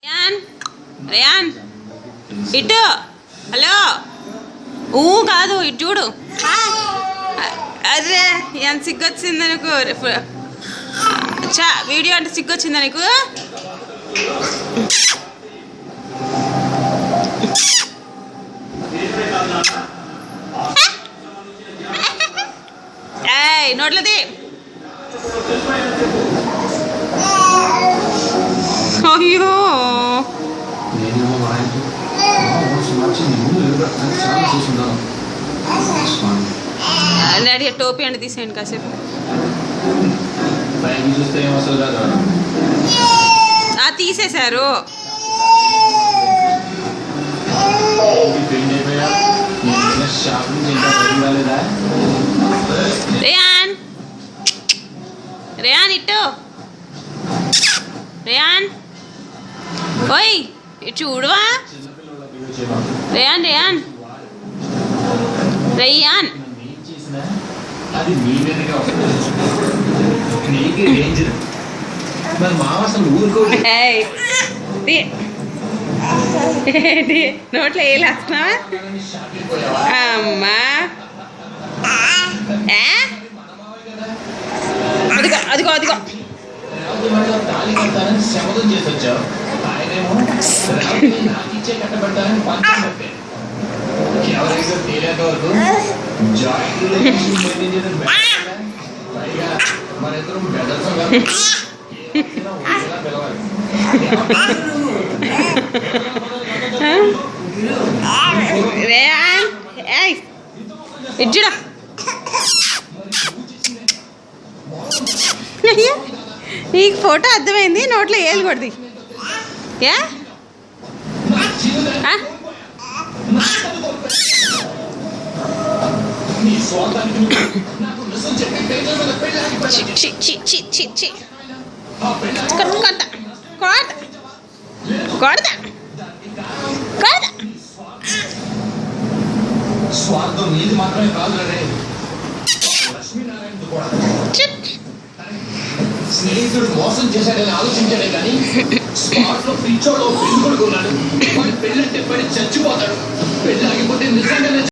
Rayon rayon ఇటు hello కాదు ఇటు చూడు. అదే ఎంత సిగ్గొచ్చిందా నీకు? వీడియో అంటే సిగ్గొచ్చిందా నీకు? ఏయ్ నోట్లది. అయ్యో డాడీ టోపీ అంటే తీసేయండి కాసేపు. తీసేశారు. రేయాన్ రేయాన్ ఇటు రేయాన్ ఓయ్ ఇటు చూడవా. రేయాన్ రేయాన్ రేయాన్ నోట్లో వేలేస్తున్నావా అమ్మా? అదిగో అదిగో అదిగో ఇచ్చుడా. నీకు ఫోటో అర్థమైంది, నోట్లో ఏలు కొడుది. స్వార్థం నీది మాత్రమే కాదు, స్నేహితుడు మోసం చేశాడని ఆలోచించాడే కానీ స్పాట్ లో పిచ్చోడు పెళ్లి కొడుకున్నాడు. పెళ్ళంటే పడి చచ్చిపోతాడు. పెళ్ళి ఆగిపోతే నిజంగానే